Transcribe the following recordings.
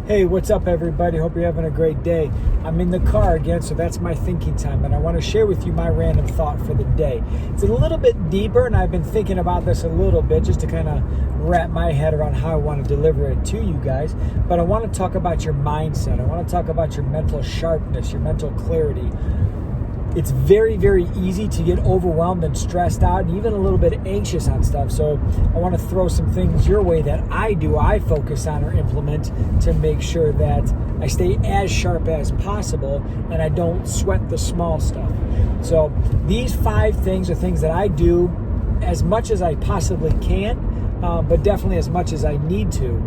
Hey, what's up, everybody? Hope you're having a great day. I'm in the car again, so that's my thinking time, and I want to share with you my random thought for the day. It's a little bit deeper, and I've been thinking about this a little bit just to kind of wrap my head around how I want to deliver it to you guys. But I want to talk about your mindset. I want to talk about your mental sharpness, your mental clarity. It's very, very easy to get overwhelmed and stressed out and even a little bit anxious on stuff. So I want to throw some things your way that I focus on or implement to make sure that I stay as sharp as possible and I don't sweat the small stuff. So these 5 things are things that I do as much as I possibly can, but definitely as much as I need to.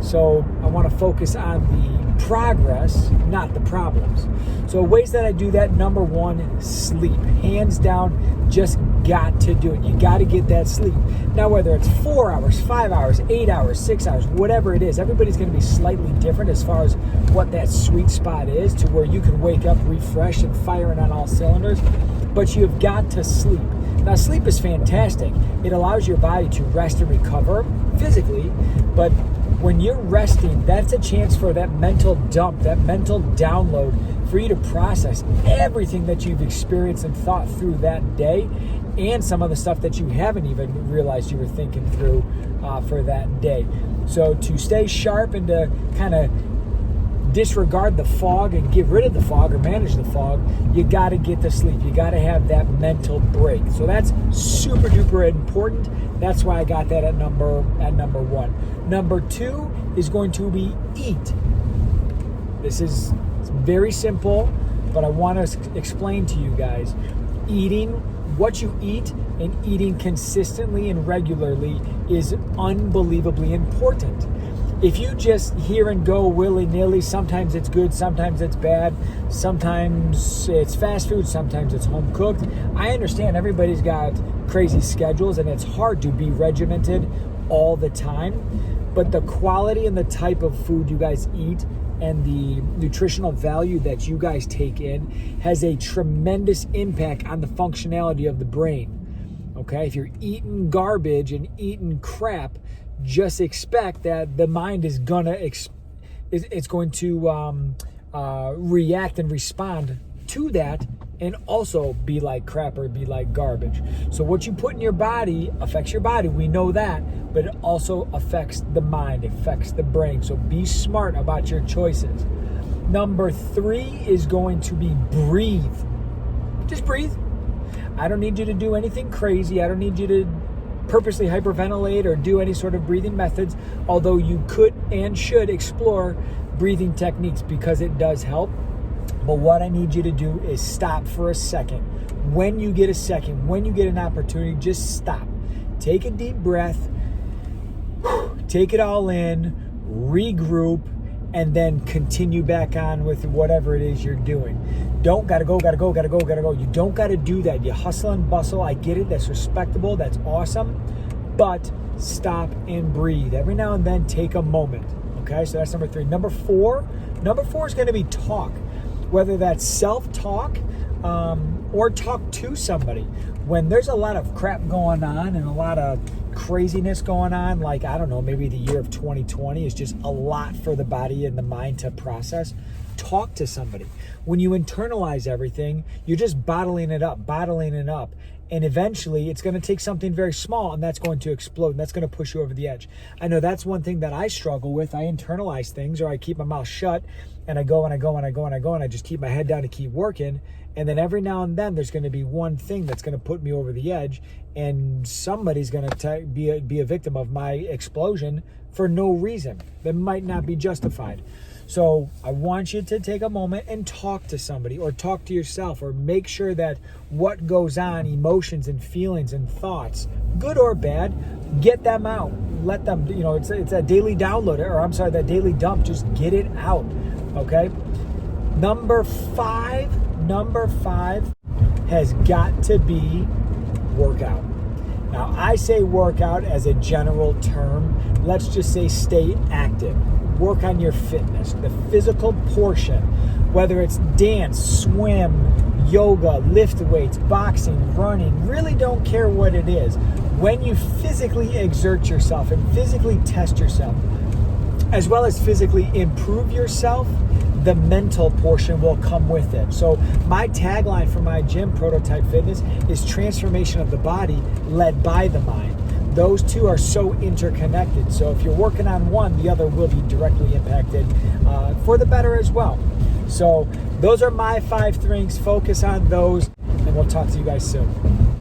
So I want to focus on the progress, not the problems. So ways that I do that: number 1, sleep. Hands down, just got to do it. You got to get that sleep. Now, whether it's 4 hours, 5 hours, 8 hours, 6 hours, whatever it is, everybody's going to be slightly different as far as what that sweet spot is to where you can wake up refreshed and firing on all cylinders. But you've got to sleep. Now, sleep is fantastic. It allows your body to rest and recover physically, but when you're resting, that's a chance for that mental dump, that mental download, for you to process everything that you've experienced and thought through that day, and some of the stuff that you haven't even realized you were thinking through for that day. So to stay sharp and to kind of disregard the fog and get rid of the fog or manage the fog, you got to get to sleep. You got to have that mental break. So that's super duper important. That's why I got that at number 1. Number 2 is going to be eat. This is very simple, but I want to explain to you guys. Eating what you eat and eating consistently and regularly is unbelievably important. If you just hear and go willy-nilly, sometimes it's good, sometimes it's bad, sometimes it's fast food, sometimes it's home cooked. I understand everybody's got crazy schedules and it's hard to be regimented all the time, but the quality and the type of food you guys eat and the nutritional value that you guys take in has a tremendous impact on the functionality of the brain. Okay, if you're eating garbage and eating crap, just expect that the mind is going to react and respond to that and also be like crap or be like garbage. So what you put in your body affects your body. We know that, but it also affects the mind, affects the brain. So be smart about your choices. Number 3 is going to be breathe. Just breathe. I don't need you to do anything crazy. I don't need you to purposely hyperventilate or do any sort of breathing methods, although you could and should explore breathing techniques because it does help. But what I need you to do is stop for a second. When you get a second, when you get an opportunity, just stop. Take a deep breath, take it all in, regroup, and then continue back on with whatever it is you're doing. Don't gotta go. You don't gotta do that. You hustle and bustle. I get it. That's respectable. That's awesome. But stop and breathe. Every now and then, take a moment. Okay, so that's number 3. Number 4 is gonna be talk. Whether that's self-talk or talk to somebody. When there's a lot of crap going on and a lot of craziness going on, like, I don't know, maybe the year of 2020 is just a lot for the body and the mind to process, talk to somebody. When you internalize everything, you're just bottling it up, and eventually it's going to take something very small and that's going to explode and that's going to push you over the edge. I know that's one thing that I struggle with. I internalize things, or I keep my mouth shut and I go and I just keep my head down and keep working. And then every now and then there's going to be one thing that's going to put me over the edge, and somebody's going to be a victim of my explosion for no reason that might not be justified. So I want you to take a moment and talk to somebody, or talk to yourself, or make sure that what goes on, emotions and feelings and thoughts, good or bad, get them out. Let them, it's a daily download, that daily dump. Just get it out, okay? Number 5 has got to be workout. Now, I say workout as a general term. Let's just say stay active. Work on your fitness, the physical portion, whether it's dance, swim, yoga, lift weights, boxing, running, really don't care what it is. When you physically exert yourself and physically test yourself, as well as physically improve yourself, the mental portion will come with it. So my tagline for my gym, Prototype Fitness, is transformation of the body led by the mind. Those two are so interconnected. So if you're working on one, the other will be directly impacted for the better as well. So those are my 5 things. Focus on those, and we'll talk to you guys soon.